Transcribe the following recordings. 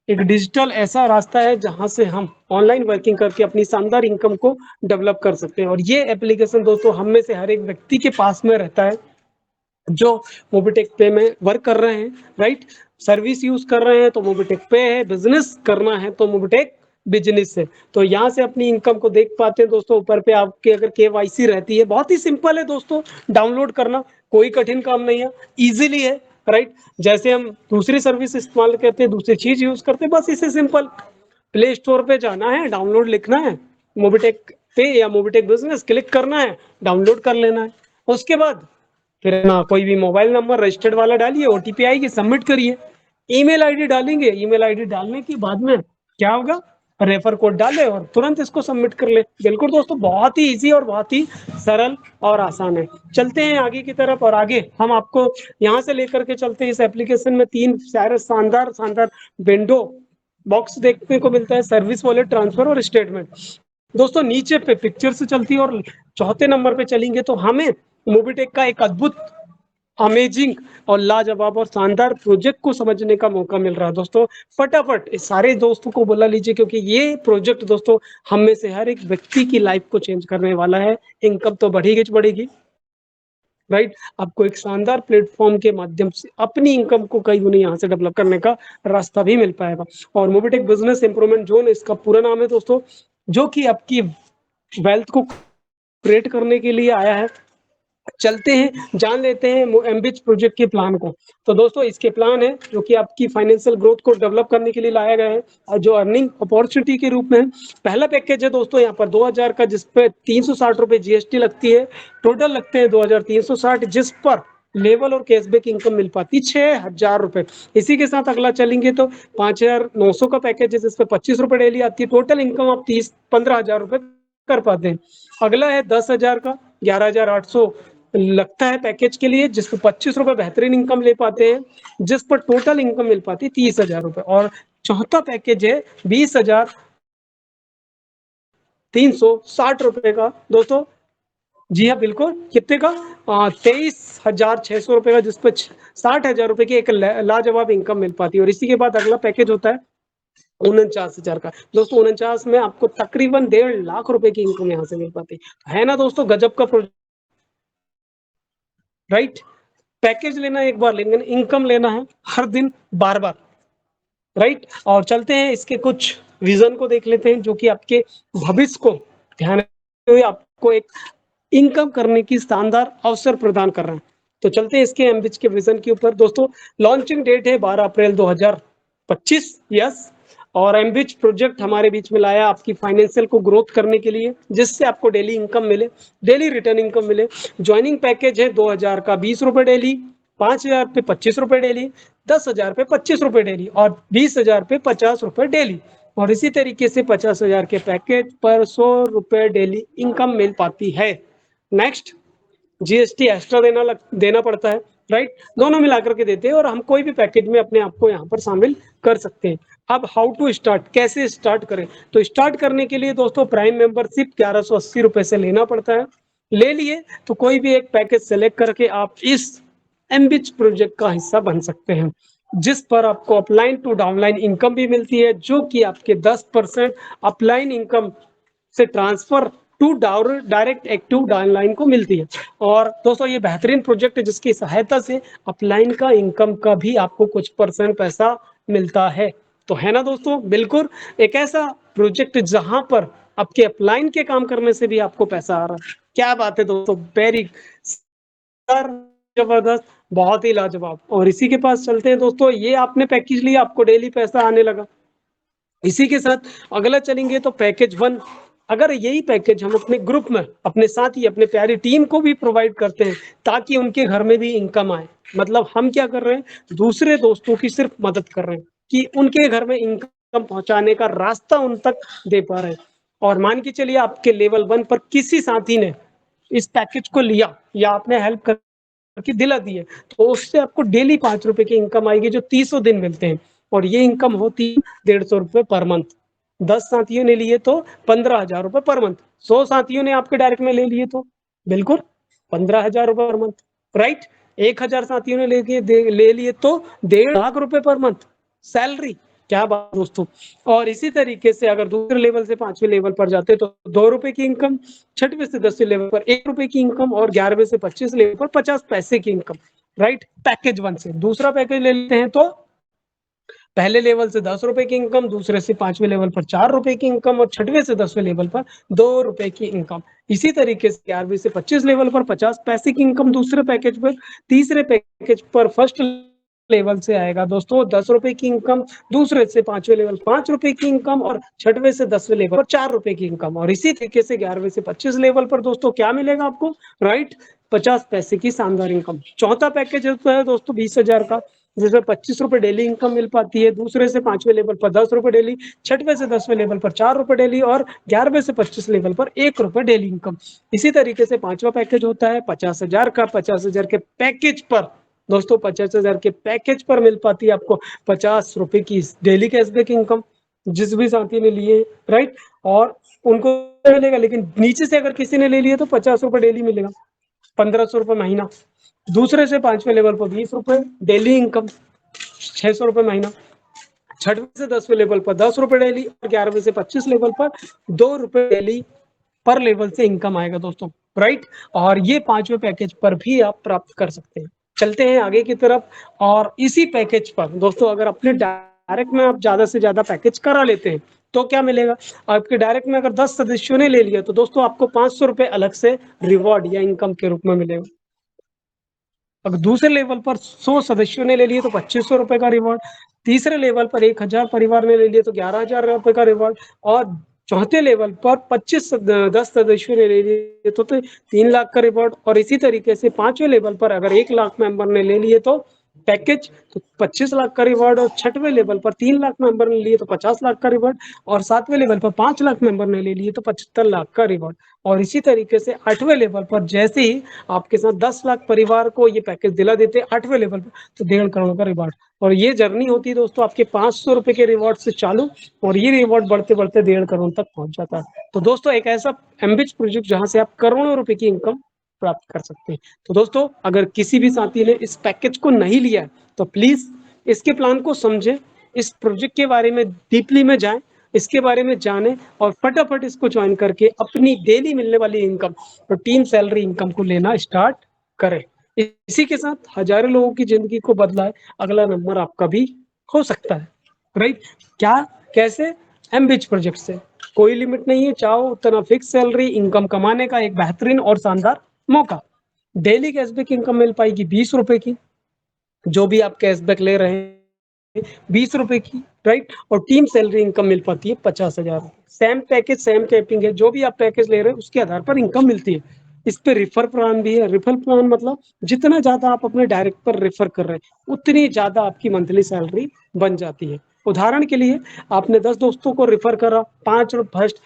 एक डिजिटल ऐसा रास्ता है जहां से हम ऑनलाइन वर्किंग करके अपनी शानदार इनकम को डेवलप कर सकते हैं। और ये एप्लीकेशन दोस्तों हम में से हर एक व्यक्ति के पास में रहता है जो मोबिटेक पे में वर्क कर रहे हैं, राइट। सर्विस यूज कर रहे हैं तो मोबिटेक पे है, बिजनेस करना है तो मोबिटेक बिजनेस है। तो यहाँ से अपनी इनकम को देख पाते हैं दोस्तों। ऊपर पे आपके अगर केवाईसी रहती है, बहुत ही सिंपल है दोस्तों डाउनलोड करना, कोई कठिन काम नहीं है, इजीली है, राइट। जैसे हम दूसरी सर्विस इस्तेमाल करते हैं, दूसरी चीज यूज करते हैं, बस इसे सिंपल प्ले स्टोर पे जाना है, डाउनलोड लिखना है, मोबिटेक पे या मोबिटेक बिजनेस क्लिक करना है, डाउनलोड कर लेना है। उसके बाद फिर ना कोई भी मोबाइल नंबर रजिस्टर्ड वाला डालिए, ओटीपी आएगी, सबमिट करिए। ईमेल आईडी डालेंगे, ईमेल आईडी डालने के बाद में क्या होगा, रेफर कोड डाले और तुरंत इसको सबमिट कर ले। बिल्कुल दोस्तों, बहुत ही इजी और बहुत ही सरल और आसान है। चलते हैं आगे की तरफ, और आगे हम आपको यहाँ से लेकर के चलते हैं। इस एप्लीकेशन में तीन सारे शानदार शानदार विंडो बॉक्स देखने को मिलता है, सर्विस वॉलेट, ट्रांसफर और स्टेटमेंट। दोस्तों नीचे पे पिक्चर से चलती है और चौथे नंबर पे चलेंगे तो हमें मोबिटेक का एक अद्भुत, अमेजिंग और लाजवाब और शानदार प्रोजेक्ट को समझने का मौका मिल रहा है। दोस्तों फटाफट इस सारे दोस्तों को बुला लीजिए, क्योंकि ये प्रोजेक्ट दोस्तों हम में से हर एक व्यक्ति की लाइफ को चेंज करने वाला है। इनकम तो बढ़ेगी बढ़ेगी, राइट। आपको एक शानदार प्लेटफॉर्म के माध्यम से अपनी इनकम को कई गुना यहाँ से डेवलप करने का रास्ता भी मिल पाएगा। और मोबिटेक बिजनेस इंप्रूवमेंट जोन इसका पूरा नाम है दोस्तों, जो कि आपकी वेल्थ को क्रिएट करने के लिए आया है। चलते हैं जान लेते हैं एमबिच प्रोजेक्ट के प्लान को। तो दोस्तों इसके प्लान है जो कि आपकी फाइनेंशियल ग्रोथ को डेवलप करने के लिए लाया गया है, और जो अर्निंग अपॉर्चुनिटी के रूप में है। पहला पैकेज है दोस्तों यहाँ पर 2000 का, जिसपे 360 रुपए जीएसटी लगती है, टोटल लगते हैं 2360, जिस पर लेवल और कैशबैक इनकम मिल पाती 6000 रुपए। इसी के साथ अगला चलेंगे तो 5900 का पैकेज है, जिसपे 25 रुपए डेली आती है, टोटल इनकम आप 15,000 रुपए कर पाते हैं। अगला है 10,000 का, 11,800 लगता है पैकेज के लिए, जिस पर 25 रुपए बेहतरीन इनकम ले पाते हैं, जिस पर टोटल इनकम मिल पाती है 30,000 रुपए। और चौथा पैकेज है 20,360 रुपए का दोस्तों। जी हाँ बिल्कुल, कितने का, 23,600 रुपए का, जिसपे 60,000 रुपए की एक लाजवाब इनकम मिल पाती है। और इसी के बाद अगला पैकेज होता है 49,000 का दोस्तों। 49 में आपको तकरीबन 1.5 लाख रुपए की इनकम यहाँ से मिल पाती है ना दोस्तों, गजब का प्रोजेक्ट, राइट। पैकेज लेना एक बार, लेकिन इनकम लेना है हर दिन, बार बार, राइट। और चलते हैं इसके कुछ विजन को देख लेते हैं, जो कि आपके भविष्य को ध्यान रखते हुए आपको एक इनकम करने की शानदार अवसर प्रदान कर रहे हैं। तो चलते हैं इसके एमबिच के विजन के ऊपर दोस्तों। लॉन्चिंग डेट है 12 अप्रैल 2025, यस। और एमबिच प्रोजेक्ट हमारे बीच में लाया आपकी फाइनेंशियल को ग्रोथ करने के लिए, जिससे आपको डेली इनकम मिले, डेली रिटर्न इनकम मिले। ज्वाइनिंग पैकेज है 2000 का 20 रुपए डेली, 5000 पे 25 रुपए डेली, 10,000 पे 25 रुपए डेली, और 20,000 पे 50 रुपए डेली। और इसी तरीके से 50,000 के पैकेज पर 100 रुपए डेली इनकम मिल पाती है। नेक्स्ट, जीएसटी एक्स्ट्रा देना पड़ता है, राइट। दोनों मिलाकर के देते हैं, और हम कोई भी पैकेज में अपने आप को यहाँ पर शामिल कर सकते हैं। अब हाउ टू स्टार्ट, कैसे स्टार्ट करें। तो स्टार्ट करने के लिए दोस्तों प्राइम मेंबरशिप 1180 रुपए से लेना पड़ता है। ले लिए तो कोई भी एक पैकेज सेलेक्ट करके आप इस एमबिच प्रोजेक्ट का हिस्सा बन सकते हैं, जिस पर आपको अपलाइन टू डाउनलाइन इनकम भी मिलती है, जो कि आपके 10% अपलाइन इनकम से transfer to direct active downline को मिलती है। और दोस्तों ये बेहतरीन प्रोजेक्ट है, जिसकी सहायता से अपलाइन का इनकम का भी आपको कुछ परसेंट पैसा मिलता है। तो है ना दोस्तों, बिल्कुल एक ऐसा प्रोजेक्ट जहां पर आपके अपलाइन के काम करने से भी आपको पैसा आ रहा है। क्या बात है दोस्तों, वेरी जबरदस्त, बहुत ही लाजवाब। और इसी के पास चलते हैं दोस्तों, ये आपने पैकेज लिया, आपको डेली पैसा आने लगा। इसी के साथ अगला चलेंगे तो पैकेज 1। अगर यही पैकेज हम अपने ग्रुप में अपने साथी, अपने प्यारी टीम को भी प्रोवाइड करते हैं, ताकि उनके घर में भी इनकम आए, मतलब हम क्या कर रहे हैं, दूसरे दोस्तों की सिर्फ मदद कर रहे हैं कि उनके घर में इनकम पहुंचाने का रास्ता उन तक दे पा रहे हैं। और मान के चलिए आपके लेवल 1 पर किसी साथी ने इस पैकेज को लिया या आपने हेल्प करके दिला दी है, तो उससे आपको डेली 5 रुपए की इनकम आएगी, जो 30 दिन मिलते हैं। और ये इनकम होती है 150 रुपए पर मंथ। 10 साथियों ने लिए तो 15,000 रुपए पर मंथ। 100 साथियों ने आपके डायरेक्ट में ले लिए तो बिल्कुल 15,000 रुपए पर मंथ, राइट। 1,000 साथियों ने ले लिए तो 1.5 लाख रुपए पर मंथ सैलरी। क्या बात दोस्तों। और इसी तरीके से अगर दूसरे लेवल से 5वें लेवल पर जाते तो ₹2 की इनकम, 6वें से 10वें लेवल पर ₹1 की इनकम और 11वें से 25 लेवल पर 50 पैसे की इनकम, राइट। पैकेज 1 से दूसरा पैकेज ले लेते हैं तो पहले लेवल से ₹10 की इनकम, दूसरे से 5वें लेवल पर ₹4 की इनकम और 6वें से 10वें लेवल पर ₹2 की इनकम। इसी तरीके से 11वीं से 25 लेवल पर 50 पैसे की इनकम दूसरे पैकेज पर, तीसरे पैकेज पर फर्स्ट लेवल से आएगा दोस्तों ₹10 की इनकम, दूसरे से 5वें लेवल ₹5 की इनकम और 6वें से 10वें लेवल पर ₹4 की इनकम। और इसी तरीके से 11वें से 25 लेवल पर दोस्तों क्या मिलेगा आपको, राइट, 50 पैसे की शानदार इनकम। चौथा पैकेज होता है दोस्तों 20,000 का, जिसमें ₹25 डेली इनकम मिल पाती है, दूसरे से 5वें लेवल पर ₹10 डेली, 6वें से 10वें लेवल पर ₹4 डेली और 11वें से 25 लेवल पर ₹1 डेली इनकम। इसी तरीके से पांचवा पैकेज होता है 50,000 का। 50,000 के पैकेज पर दोस्तों 50,000 के पैकेज पर मिल पाती है आपको ₹50 की डेली कैशबैक इनकम, जिस भी साथी ने लिए, राइट। और उनको मिलेगा, लेकिन नीचे से अगर किसी ने ले लिया तो ₹50 डेली मिलेगा, ₹1,500 महीना। दूसरे से 5वें लेवल पर ₹20 डेली इनकम, ₹600 महीना। 6वें से 10वें लेवल पर ₹10 डेली और 11वें से 25 लेवल पर ₹2 डेली पर लेवल से इनकम आएगा दोस्तों, राइट। और ये पांचवें पैकेज पर भी आप प्राप्त कर सकते हैं। चलते हैं आगे की तरफ। और इसी पैकेज पर दोस्तों अगर अपने डायरेक्ट में आप ज्यादा से ज्यादा पैकेज करा लेते हैं तो क्या मिलेगा, आपके डायरेक्ट में अगर 10 सदस्यों ने ले लिया तो दोस्तों आपको ₹500 अलग से रिवॉर्ड या इनकम के रूप में मिलेगा। अगर दूसरे लेवल पर 100 सदस्यों ने ले लिए तो ₹2,500 का रिवॉर्ड, तीसरे लेवल पर 1,000 परिवार ने ले लिए तो ₹11,000 का रिवॉर्ड और चौथे लेवल पर 10 सदस्यों ने ले लिए तो 3 लाख का रिवॉर्ड। और इसी तरीके से पांचवें लेवल पर अगर 1 लाख मेंबर ने ले लिए तो पैकेज तो 25 लाख का रिवॉर्ड और 6वें लेवल पर 3 लाख मेंबर ने लिए तो 50 लाख का रिवॉर्ड और 7वें लेवल पर 5 लाख मेंबर ने ले लिए तो 75 लाख का रिवॉर्ड। और इसी तरीके से 8वें लेवल पर जैसे ही आपके साथ 10 लाख परिवार को ये पैकेज दिला देते हैं 8वें लेवल पर तो 1.5 करोड़ का रिवॉर्ड। और ये जर्नी होती है दोस्तों आपके ₹500 के रिवॉर्ड से चालू और ये रिवॉर्ड बढ़ते बढ़ते 1.5 करोड़ तक पहुंच जाता है। तो दोस्तों एक ऐसा एमबिच प्रोजेक्ट जहां से आप करोड़ों रुपए की इनकम प्राप्त कर सकते हैं। तो दोस्तों अगर किसी भी साथी ने इस पैकेज को नहीं लिया है तो प्लीज इसके प्लान को समझे, इस प्रोजेक्ट के बारे में डीपली में जाएं, इसके बारे में जाने और फटाफट इसको ज्वाइन करके अपनी डेली मिलने वाली इनकम और टीम सैलरी इनकम को लेना स्टार्ट करें। इसी के साथ हजारों लोगों की जिंदगी को बदला है, अगला नंबर आपका भी हो सकता है, राइट। क्या, कैसे, एमबिच प्रोजेक्ट से कोई लिमिट नहीं है, चाहो उतना फिक्स सैलरी इनकम कमाने का एक बेहतरीन और शानदार मौका। डेली कैशबैक इनकम मिल पाएगी ₹20 की, जो भी आप कैशबैक ले रहे हैं ₹20 की, राइट। और टीम सैलरी इनकम मिल पाती है 50,000। सेम पैकेज सेम कैपिंग है, जो भी आप पैकेज ले रहे हैं उसके आधार पर इनकम मिलती है। इस पे रिफर प्लान भी है। रिफर प्लान मतलब जितना ज्यादा आप अपने डायरेक्ट पर रेफर कर रहे हैं उतनी ज्यादा आपकी मंथली सैलरी बन जाती है। उदाहरण के लिए आपने 10 दोस्तों को रेफर करा, फर्स्ट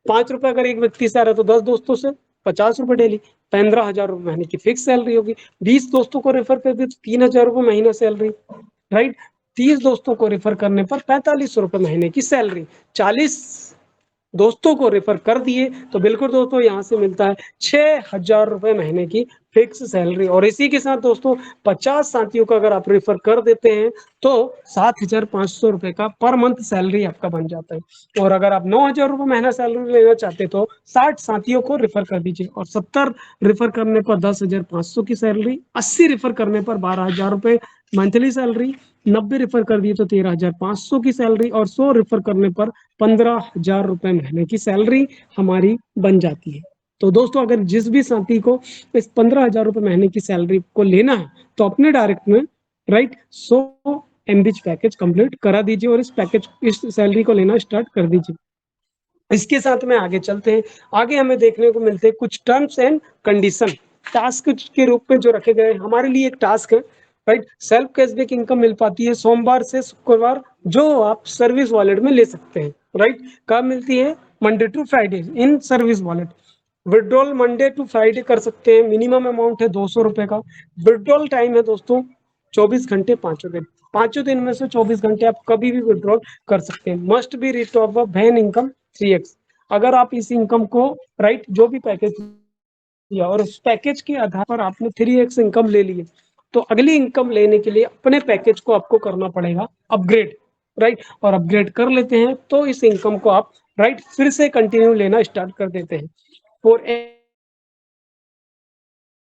₹5 अगर एक व्यक्ति से आ रहा है तो 10 दोस्तों से ₹50 डेली, ₹15,000 महीने की फिक्स सैलरी होगी। 20 दोस्तों को रेफर कर दिए तो ₹3,000 महीना सैलरी, राइट। 30 दोस्तों को रेफर करने पर ₹45 महीने की सैलरी, 40 दोस्तों को रेफर कर दिए तो बिल्कुल दोस्तों यहाँ से मिलता है ₹6,000 महीने की फिक्स सैलरी। और इसी के साथ दोस्तों 50 साथियों को अगर आप रेफर कर देते हैं तो ₹7,500 का पर मंथ सैलरी आपका बन जाता है। और अगर आप ₹9,000 महीना सैलरी लेना चाहते तो 60 साथियों को रेफर कर दीजिए और 70 रेफर करने पर 10,500 की सैलरी, 80 रेफर करने पर ₹12,000 मंथली सैलरी, 90 रेफर कर दिए तो 13,500 की सैलरी और 100 रेफर करने पर ₹15,000 महीने की सैलरी हमारी बन जाती है। तो दोस्तों अगर जिस भी साथी को इस ₹15,000 महीने की सैलरी को लेना है तो अपने डायरेक्ट में, राइट, 100 एमबीच पैकेज कंप्लीट करा दीजिए और इस सैलरी को लेना स्टार्ट कर दीजिए। इसके साथ में आगे चलते हैं। आगे हमें देखने को मिलते हैं कुछ टर्म्स एंड कंडीशन टास्क के रूप में जो रखे गए हैं। हमारे लिए एक टास्क है, राइट। सेल्फ कैशबैक इनकम मिल पाती है सोमवार से शुक्रवार, जो आप सर्विस वॉलेट में ले सकते हैं, राइट। कब मिलती है, Monday to Friday in service wallet. Withdrawal Monday to Friday कर सकते हैं। मिनिमम अमाउंट है ₹200 का। विड्रॉल टाइम है दोस्तों 24 घंटे, 5 दिन। 5 दिन में से 24 घंटे आप कभी भी विड्रॉल कर सकते हैं। Must be rate of when income 3x। अगर आप इस इनकम को, राइट, जो भी पैकेज लिया और उस पैकेज के आधार पर आपने 3x इनकम ले ली है तो अगली इनकम लेने के लिए अपने पैकेज को आपको करना पड़ेगा अपग्रेड, राइट, और अपग्रेड कर लेते हैं तो इस इनकम को आप राइट फिर से कंटिन्यू लेना स्टार्ट कर देते हैं। For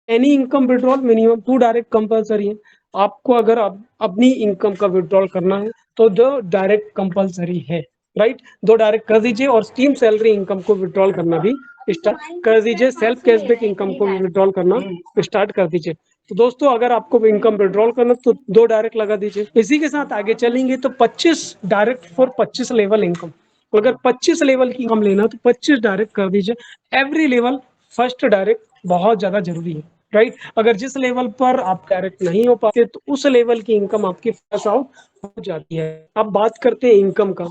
any income withdrawal minimum 2 direct compulsory है। आपको अगर अपनी इनकम का विड्रॉल करना है तो 2 डायरेक्ट कंपलसरी है, राइट। 2 डायरेक्ट कर दीजिए और स्टीम सैलरी इनकम को विड्रॉल करना भी स्टार्ट कर दीजिए, सेल्फ कैशबैक इनकम को विड्रॉल करना स्टार्ट कर दीजिए। तो दोस्तों अगर आपको इनकम विड्रॉल करना तो 2 डायरेक्ट लगा दीजिए। इसी के साथ आगे चलेंगे तो 25 डायरेक्ट फॉर 25 लेवल इनकम। अगर 25 लेवल की इनकम लेना तो 25 डायरेक्ट कर दीजिए। एवरी लेवल फर्स्ट डायरेक्ट बहुत ज्यादा जरूरी है, राइट। अगर जिस लेवल पर आप डायरेक्ट नहीं हो पाते तो उस लेवल की इनकम आपकी फ्लश आउट हो जाती है। अब बात करते हैं इनकम का,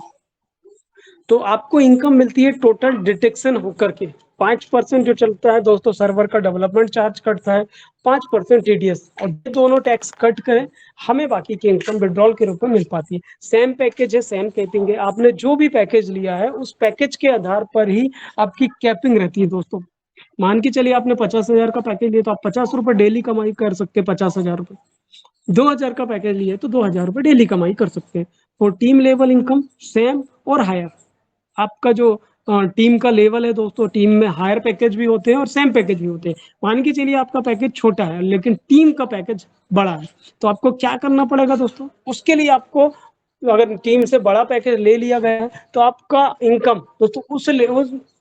तो आपको इनकम मिलती है टोटल डिटेक्शन होकर के 5% जो चलता है दोस्तों सर्वर का डेवलपमेंट चार्ज कटता है, 5% टीडीएस, और ये दोनों टैक्स कट करें हमें बाकी की इनकम विड्रॉल के रूप में मिल पाती है। सेम पैकेज है, सेम कैपिंग है, आपने जो भी पैकेज लिया है उस पैकेज के आधार पर ही आपकी कैपिंग रहती है दोस्तों। मान के चलिए आपने 50,000 का पैकेज लिया तो आप 50 रुपए डेली कमाई कर सकते हैं, 50,000 रुपए। 2,000 का पैकेज लिया तो 2,000 रुपए डेली कमाई कर सकते हैं। और टीम लेवल इनकम सेम और हायर। आपका जो टीम का लेवल है दोस्तों, टीम में हायर पैकेज भी होते हैं और सेम पैकेज भी होते हैं। मान के चलिए आपका पैकेज छोटा है लेकिन टीम का पैकेज बड़ा है, तो आपको क्या करना पड़ेगा दोस्तों, उसके लिए आपको अगर टीम से बड़ा पैकेज ले लिया गया है तो आपका इनकम दोस्तों उस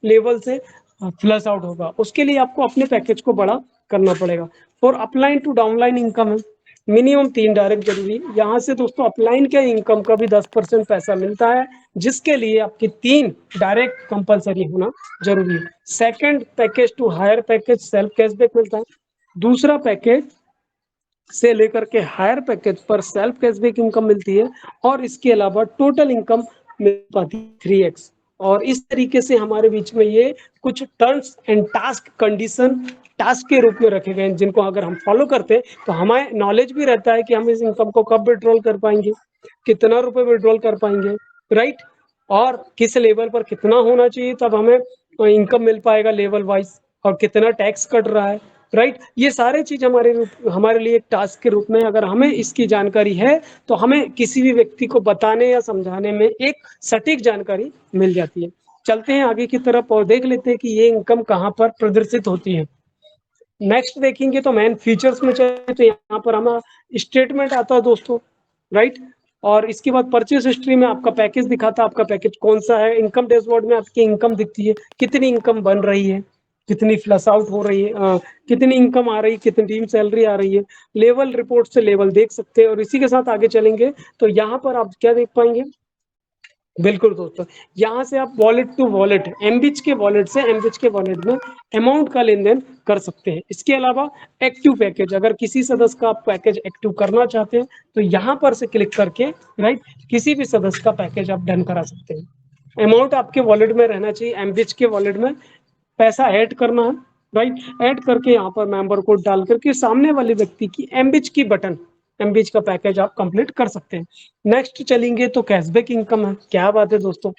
लेवल से फ्लश आउट होगा। उसके लिए आपको अपने पैकेज को बड़ा करना पड़ेगा। और अपलाइन टू डाउनलाइन इनकम है, मिनिमम 3 डायरेक्ट जरूरी है। यहाँ से दोस्तों अपलाइन के इनकम का भी 10% पैसा मिलता है, जिसके लिए आपकी 3 डायरेक्ट कंपलसरी होना जरूरी है। Second package to higher package self cashback मिलता है। दूसरा पैकेज से लेकर के हायर पैकेज पर सेल्फ कैशबैक इनकम मिलती है, और इसके अलावा टोटल इनकम मिल पाती है 3x। और इस तरीके से हमारे बीच में ये कुछ terms and task condition task के रूप में रखे गए हैं, जिनको अगर हम फॉलो करते हैं तो हमें नॉलेज भी रहता है कि हम इस इनकम को कब विड्रॉल कर पाएंगे, कितना रुपए विड्रॉल कर पाएंगे, राइट, और किस लेवल पर कितना होना चाहिए तब हमें इनकम मिल पाएगा लेवल वाइज, और कितना टैक्स कट रहा है, राइट। ये सारे चीज हमारे लिए एक टास्क के रूप में अगर हमें इसकी जानकारी है तो हमें किसी भी व्यक्ति को बताने या समझाने में एक सटीक जानकारी मिल जाती है। चलते हैं आगे की तरफ और देख लेते हैं कि ये इनकम कहाँ पर प्रदर्शित होती है। नेक्स्ट देखेंगे तो मेन फीचर्स में चले तो यहाँ पर हमारा स्टेटमेंट आता है दोस्तों, राइट। और इसके बाद परचेस हिस्ट्री में आपका पैकेज दिखाता है, आपका पैकेज कौन सा है। इनकम डैशबोर्ड में आपकी इनकम दिखती है, कितनी इनकम बन रही है, कितनी फ्लश आउट हो रही है, कितनी इनकम आ रही है, कितनी टीम सैलरी आ रही है। लेवल रिपोर्ट से लेवल देख सकते हैं। और इसी के साथ आगे चलेंगे तो यहाँ पर आप क्या देख पाएंगे, बिल्कुल दोस्तों, यहाँ से आप वॉलेट टू वॉलेट एमबिच के वॉलेट से एमबिच के वॉलेट में अमाउंट का लेन देन कर सकते हैं। इसके अलावा एक्टिव पैकेज, अगर किसी सदस्य का आप पैकेज एक्टिव करना चाहते हैं तो यहाँ पर से क्लिक करके राइट किसी भी सदस्य का पैकेज आप डन करा सकते हैं। अमाउंट आपके वॉलेट में रहना चाहिए, एमबिच के वॉलेट में पैसा ऐड करना है, राइट। ऐड करके यहाँ पर मेंबर कोड डाल करके सामने वाले व्यक्ति की एमबिच की बटन एमबीच का पैकेज आप कंप्लीट कर सकते हैं। नेक्स्ट चलेंगे तो कैशबैक इनकम है। क्या बात है दोस्तों,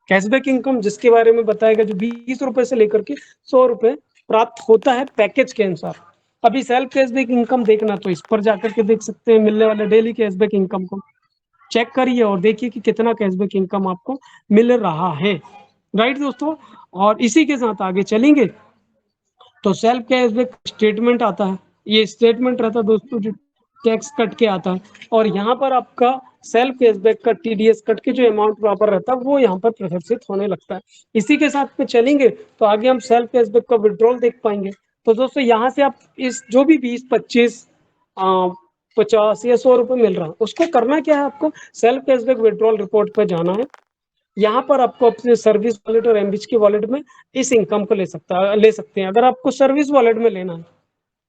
कैशबैक इनकम जिसके बारे में बताएगा जो 20 रुपए से लेकर के 100 रुपए प्राप्त होता है पैकेज के अनुसार। अभी सेल्फ कैशबैक इनकम देखना तो इस पर जाकर के देख सकते हैं, मिलने वाले डेली कैशबैक इनकम को चेक करिए और देखिए कि कितना कैशबैक इनकम आपको मिल रहा है, राइट दोस्तों। और इसी के साथ आगे चलेंगे तो सेल्फ कैशबैक स्टेटमेंट आता है। ये स्टेटमेंट रहता है दोस्तों जो टैक्स कट के आता है, और यहाँ पर आपका सेल्फ कैशबैक का टीडीएस कट के जो अमाउंट प्रॉपर रहता है वो यहाँ पर प्रदर्शित होने लगता है। इसी के साथ में चलेंगे तो आगे हम सेल्फ कैशबैक का विड्रॉल देख पाएंगे। तो दोस्तों यहाँ से आप इस जो भी 20, 25, 50 या 100 रुपए मिल रहा है उसको करना क्या है, आपको सेल्फ कैशबैक विड्रॉल रिपोर्ट पर जाना है। यहाँ पर आपको अपने सर्विस वॉलेट और एमबिच के वॉलेट में इस इनकम को ले सकते हैं। अगर आपको सर्विस वॉलेट में लेना है,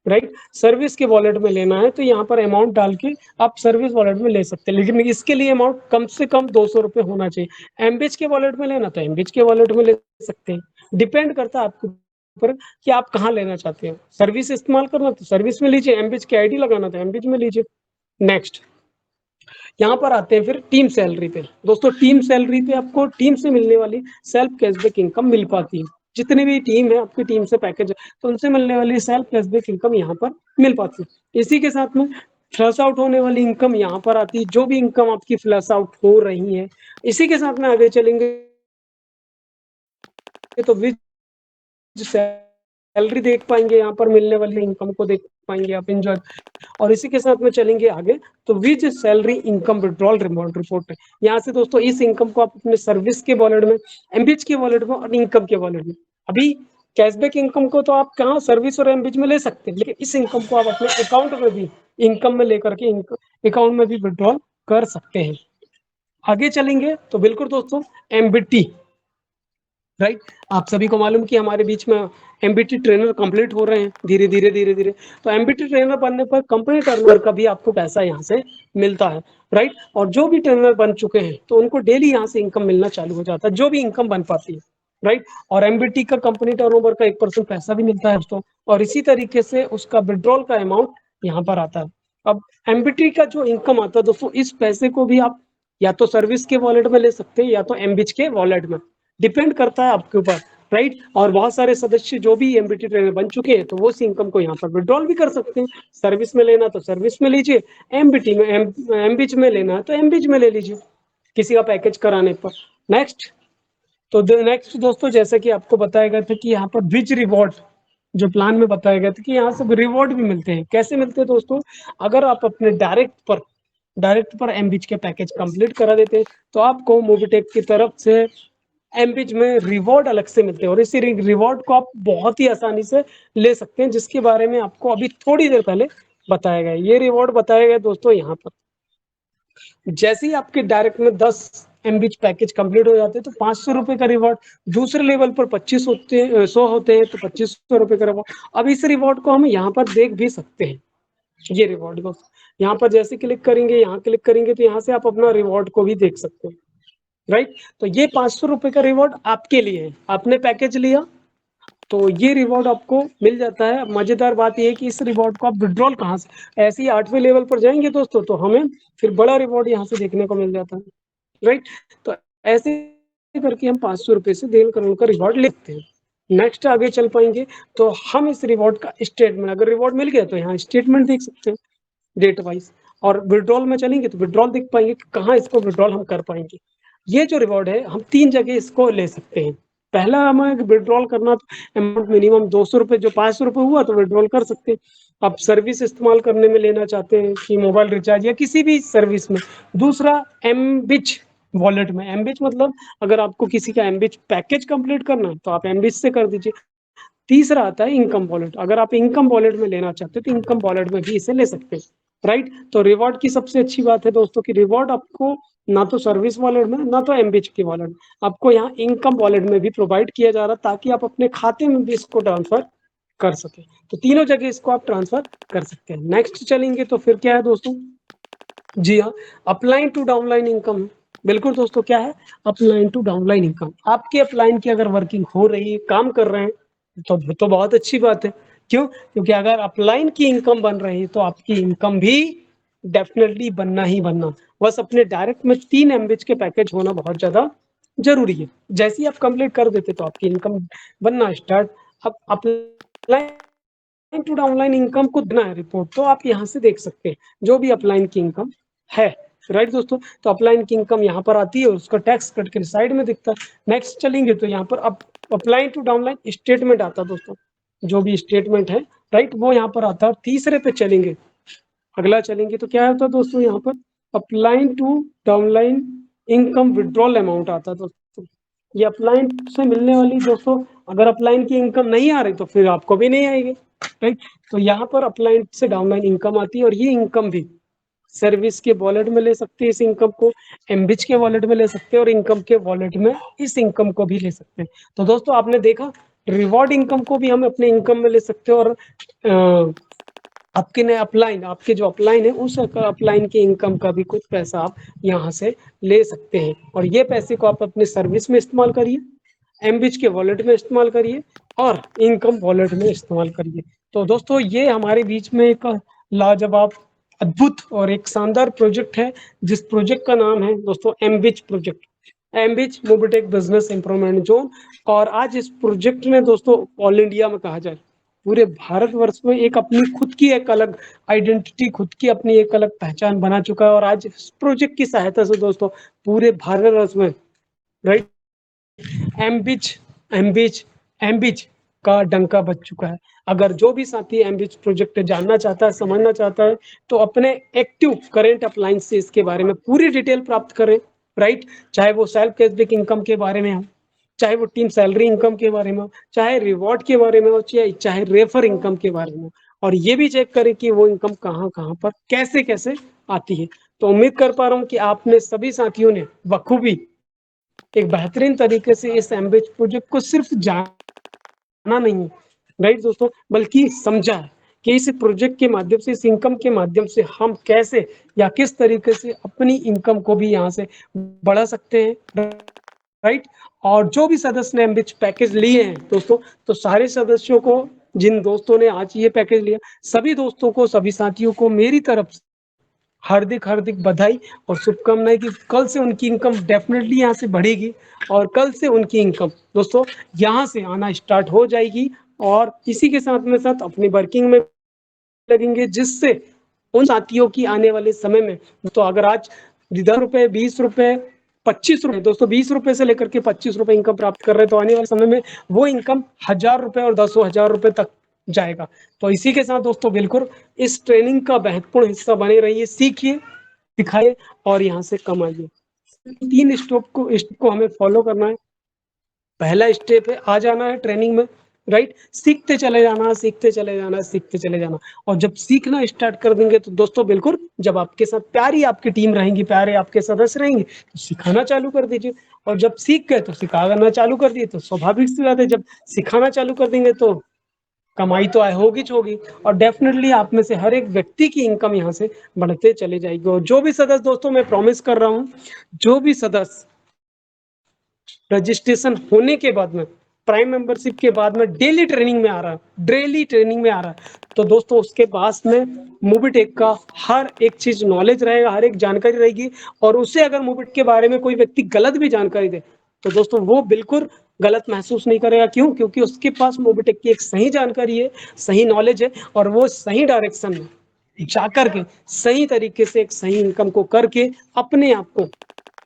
राइट, सर्विस के वॉलेट में लेना है तो यहाँ पर अमाउंट डाल के आप सर्विस वॉलेट में ले सकते हैं, लेकिन इसके लिए अमाउंट कम से कम 200 रुपए होना चाहिए। एमबिच के वॉलेट में लेना तो एमबिच के वॉलेट में ले सकते हैं, डिपेंड करता है आपके ऊपर कि आप कहाँ लेना चाहते हैं। सर्विस इस्तेमाल करना तो सर्विस में लीजिए, एमबिच की आईडी लगाना तो एमबिच में लीजिए। नेक्स्ट यहाँ पर आते हैं फिर टीम सैलरी पे। दोस्तों टीम सैलरी पे आपको टीम से मिलने वाली सेल्फ कैशबैक इनकम मिल पाती है। जितनी भी टीम है आपकी टीम से पैकेज है तो उनसे मिलने वाली सेल्फ कैशबैक इनकम यहाँ पर मिल पाती है। इसी के साथ में फ्लश आउट होने वाली इनकम यहाँ पर आती है, जो भी इनकम आपकी फ्लश आउट हो रही है। इसी के साथ में आगे चलेंगे तो विच सैलरी देख पाएंगे, यहाँ पर मिलने वाली इनकम को देख पाएंगे आप एंजॉय। और इसी के साथ में चलेंगे आगे तो विच सैलरी इनकम विड्रॉल रिपोर्ट है। यहाँ से दोस्तों इस इनकम को आप अपने सर्विस के वॉलेट में, एमबीच के वॉलेट में और इनकम के वॉलेट में, अभी कैशबैक इनकम को तो आप कहाँ सर्विस और एमबीच में ले सकते हैं, लेकिन इस इनकम को आप अपने अकाउंट में भी इनकम में लेकर के अकाउंट में भी विड्रॉल कर सकते हैं। आगे चलेंगे तो बिल्कुल दोस्तों एमबीटी, राइट, आप सभी को मालूम कि हमारे बीच में एमबीटी ट्रेनर कंप्लीट हो रहे हैं धीरे धीरे। तो एमबीटी ट्रेनर बनने पर कंपनी टर्नओवर का भी आपको पैसा यहाँ से मिलता है, राइट। और जो भी ट्रेनर बन चुके हैं तो उनको डेली यहाँ से इनकम मिलना चालू हो जाता है, जो भी इनकम बन पाती है, राइट। और एमबीटी का कंपनी टर्नओवर का 1% पैसा भी मिलता है दोस्तों, और इसी तरीके से उसका विड्रॉल का अमाउंट यहाँ पर आता है। अब एमबीटी का जो इनकम आता है दोस्तों, इस पैसे को भी आप या तो सर्विस के वॉलेट में ले सकते हैं या तो एमबीच के वॉलेट में, डिपेंड करता है आपके ऊपर, राइट। और बहुत सारे सदस्य जो भी एमबीटी ट्रेनर बन चुके हैं तो वो इस इनकम को यहाँ पर विड्रॉल भी कर सकते हैं। सर्विस में लेना तो सर्विस में लीजिए, एमबीटी में एमबीच में लेना है तो एमबीच में ले लीजिए किसी का पैकेज कराने पर। नेक्स्ट तो नेक्स्ट दोस्तों, जैसा कि आपको बताया गया था कि यहाँ पर विच रिवॉर्ड जो प्लान में बताया गया था कि यहाँ से रिवॉर्ड भी मिलते हैं। कैसे मिलते हैं दोस्तों, अगर आप अपने डायरेक्ट पर एमबीच के पैकेज कंप्लीट करा देते हैं तो आपको मोबिटेक की तरफ से एमबीच में रिवॉर्ड अलग से मिलते हैं, और इसी रिवॉर्ड को आप बहुत ही आसानी से ले सकते हैं, जिसके बारे में आपको अभी थोड़ी देर पहले बताया गया। ये रिवॉर्ड बताया गया दोस्तों यहाँ पर, जैसे ही आपके डायरेक्ट में 10 एमबीच पैकेज कंप्लीट हो जाते हैं तो 500 रुपए का रिवॉर्ड, दूसरे लेवल पर 25 होते हैं, 100 होते हैं तो 2500 रुपए का रिवॉर्ड। अब इस रिवॉर्ड को हम यहाँ पर देख भी सकते हैं, ये रिवॉर्ड को यहाँ पर जैसे क्लिक करेंगे, यहाँ क्लिक करेंगे तो यहाँ से आप अपना रिवॉर्ड को भी देख सकते हैं, राइट। तो ये 500 रुपए का रिवॉर्ड आपके लिए है, आपने पैकेज लिया तो ये रिवॉर्ड आपको मिल जाता है। मजेदार बात यह है कि इस रिवॉर्ड को आप विड्रॉल कहाँ से, ऐसे ही 8वें लेवल पर जाएंगे दोस्तों तो हमें फिर बड़ा रिवॉर्ड यहाँ से देखने को मिल जाता है, राइट। तो ऐसे करके हम 500 रुपए से 1.5 करोड़ का रिवॉर्ड लेते हैं। नेक्स्ट आगे चल पाएंगे तो हम इस रिवॉर्ड का स्टेटमेंट, अगर रिवॉर्ड मिल गया तो यहाँ स्टेटमेंट देख सकते हैं डेट वाइज, और विड्रॉल में चलेंगे तो विड्रॉल देख पाएंगे कि कहाँ इसको विड्रॉल हम कर पाएंगे। ये जो रिवॉर्ड है हम 3 जगह इसको ले सकते हैं। पहला हमें विड्रॉल करना तो अमाउंट मिनिमम 200 रुपए, जो 500 रुपए हुआ तो विड्रॉल कर सकते हैं। आप सर्विस इस्तेमाल करने में लेना चाहते हैं कि मोबाइल रिचार्ज या किसी भी सर्विस में। दूसरा एमबिच वॉलेट में, एमबिच मतलब अगर आपको किसी का एमबिच पैकेज कंप्लीट करना है तो आप एमबिच से कर दीजिए। तीसरा आता है इनकम वॉलेट, अगर आप इनकम वॉलेट में लेना चाहते हैं तो इनकम वॉलेट में भी इसे ले सकते हैं, राइट। तो रिवॉर्ड की सबसे अच्छी बात है दोस्तों कि रिवॉर्ड आपको ना तो सर्विस वॉलेट में ना तो एमबीच की वॉलेट में, आपको यहाँ इनकम वॉलेट में भी प्रोवाइड किया जा रहा है ताकि आप अपने खाते में भी इसको ट्रांसफर कर सके। तो तीनों जगह इसको आप ट्रांसफर कर सकते हैं। नेक्स्ट चलेंगे तो फिर क्या है दोस्तों, जी हाँ, अपलाइन टू डाउनलाइन इनकम। बिल्कुल दोस्तों, क्या है अपलाइन टू डाउनलाइन इनकम, आपके अपलाइन की अगर वर्किंग हो रही है, काम कर रहे हैं तो बहुत अच्छी बात है। क्यों, क्योंकि अगर अपलाइन की इनकम बन रही है तो आपकी इनकम भी डेफिनेटली बनना ही बनना। बस अपने डायरेक्ट में 3 एमबीच के पैकेज होना बहुत ज्यादा जरूरी है। जैसे ही आप कंप्लीट कर देते तो आपकी इनकम बनना स्टार्ट। अब अपलाइन टू डाउनलाइन इनकम को देना है रिपोर्ट तो आप यहाँ से देख सकते हैं जो भी अपलाइन की इनकम है, राइट दोस्तों। तो अपलाइन की इनकम यहाँ पर आती है और उसका टैक्स कट के साइड में दिखता है। नेक्स्ट चलेंगे तो यहाँ पर अब अपलाइन टू डाउनलाइन स्टेटमेंट आता है दोस्तों, जो भी स्टेटमेंट है, राइट, वो यहाँ पर आता है। तीसरे पे चलेंगे, अगला चलेंगे तो क्या होता है दोस्तों, यहाँ पर upline to downline income withdrawal amount आता है दोस्तों। ये अपलाइन से मिलने वाली दोस्तों, अगर अपलाइन की इनकम नहीं आ रही तो फिर आपको भी नहीं आएगी, राइट। तो यहाँ पर अपलाइन से डाउनलाइन इनकम आती है और ये इनकम भी सर्विस के वॉलेट में ले सकते हैं, इस इनकम को एमबिच के वॉलेट में ले सकते हैं और इनकम के वॉलेट में इस इनकम को भी ले सकते हैं। तो दोस्तों आपने देखा रिवॉर्ड इनकम को भी हम अपने इनकम में ले सकते हैं, और आपके ने अपलाइन, आपके जो अपलाइन है उस अपलाइन की इनकम का भी कुछ पैसा आप यहाँ से ले सकते हैं, और ये पैसे को आप अपने सर्विस में इस्तेमाल करिए, एमबिच के वॉलेट में इस्तेमाल करिए और इनकम वॉलेट में इस्तेमाल करिए। तो दोस्तों ये हमारे बीच में एक लाजवाब, अद्भुत और एक शानदार प्रोजेक्ट है, जिस प्रोजेक्ट का नाम है दोस्तों एमबिच project, एमबिच Mobitech business improvement zone. और आज इस प्रोजेक्ट में दोस्तों ऑल इंडिया में कहा जाए पूरे भारतवर्ष में एक अपनी खुद की एक अलग आइडेंटिटी, खुद की अपनी एक अलग पहचान बना चुका है। और आज इस प्रोजेक्ट की सहायता से दोस्तों पूरे भारतवर्ष में, राइट, एमबीच एमबीच एमबीच का डंका बज चुका है। अगर जो भी साथी एमबीच प्रोजेक्ट जानना चाहता है, समझना चाहता है, तो अपने एक्टिव करेंट अप्लायंस से इसके बारे में पूरी डिटेल प्राप्त करें, राइट। चाहे वो सेल्फ कैशबैक इनकम के बारे में हो, चाहे वो टीम सैलरी इनकम के बारे में हो, चाहे रिवॉर्ड के बारे में हो, चाहे रेफर इनकम के बारे में हो। और ये भी चेक करें कि वो इनकम कहाँ कहाँ पर कैसे कैसे आती है। तो उम्मीद कर पा रहा हूँ कि आपने सभी साथियों ने बखूबी एक बेहतरीन तरीके से इस एमबीच प्रोजेक्ट को सिर्फ जाना नहीं, राइट दोस्तों, बल्कि समझा है कि इस प्रोजेक्ट के माध्यम से, इस इनकम के माध्यम से हम कैसे या किस तरीके से अपनी इनकम को भी यहाँ से बढ़ा सकते हैं, राइट। और जो भी सदस्य ने एमबीच पैकेज लिए हैं दोस्तों, तो सारे सदस्यों को, जिन दोस्तों ने आज ये पैकेज लिया, सभी दोस्तों को, सभी साथियों को मेरी तरफ से हार्दिक हार्दिक बधाई और शुभकामनाएं कि कल से उनकी इनकम डेफिनेटली यहाँ से बढ़ेगी। और कल से उनकी इनकम दोस्तों यहाँ से आना स्टार्ट हो जाएगी। और इसी के साथ में साथ अपनी वर्किंग में लगेंगे, जिससे उन साथियों की आने वाले समय में, तो अगर आज 10 रुपए, 20 रुपए, 25 रुपए, दोस्तों 20 रुपए से लेकर के 25 रुपए इनकम प्राप्त कर रहे हैं, तो आने वाले समय में वो इनकम 1000 रुपए और 10,000 रुपए तक जाएगा। तो इसी के साथ दोस्तों बिल्कुल इस ट्रेनिंग का महत्वपूर्ण हिस्सा बने रहिए, सीखिए, सिखाइए और यहाँ से कमाइए। 3 स्टेप को हमें फॉलो करना है। पहला स्टेप है आ जाना है ट्रेनिंग में, राइट। सीखते चले जाना, सीखते चले जाना, सीखते चले जाना। और जब सीखना स्टार्ट कर देंगे तो दोस्तों बिल्कुल, जब आपके साथ प्यारी आपकी टीम रहेंगी, प्यारे आपके सदस्य रहेंगे, तो सिखाना चालू कर दीजिए। और जब सीख गए तो सिखाना चालू कर दिए, तो स्वाभाविक सी बात है, जब सिखाना चालू कर देंगे तो कमाई तो आय होगी होगी। और डेफिनेटली आप में से हर एक व्यक्ति की इनकम यहाँ से बढ़ते चले जाएगी। और जो भी सदस्य, दोस्तों मैं प्रॉमिस कर रहा हूँ, जो भी सदस्य रजिस्ट्रेशन होने के बाद में, प्राइम मेंबरशिप के बाद में डेली ट्रेनिंग में आ रहा है, डेली ट्रेनिंग में आ रहा है, तो दोस्तों उसके पास में मोबिटेक का हर एक चीज नॉलेज रहेगा, हर एक जानकारी रहेगी। और उसे अगर मोबिटेक के बारे में कोई व्यक्ति गलत भी जानकारी दे, तो दोस्तों वो बिल्कुल गलत महसूस नहीं करेगा। क्यों? क्योंकि उसके पास मोबिटेक की एक सही जानकारी है, सही नॉलेज है, और वो सही डायरेक्शन में जाकर के सही तरीके से एक सही इनकम को करके अपने आप को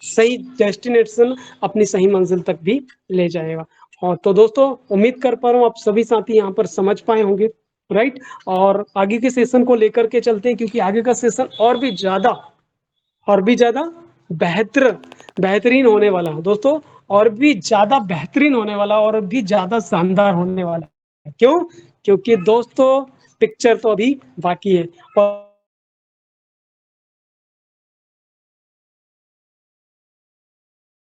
सही डेस्टिनेशन, अपनी सही मंजिल तक भी ले जाएगा। और तो दोस्तों उम्मीद कर पा रहा हूँ आप सभी साथी यहाँ पर समझ पाए होंगे, राइट। और आगे के सेशन को लेकर के चलते हैं, क्योंकि आगे का सेशन और भी ज्यादा बेहतरीन होने वाला है दोस्तों, और भी ज्यादा बेहतरीन होने वाला, और भी ज्यादा शानदार होने वाला है। क्यों? क्योंकि दोस्तों पिक्चर तो अभी बाकी है। और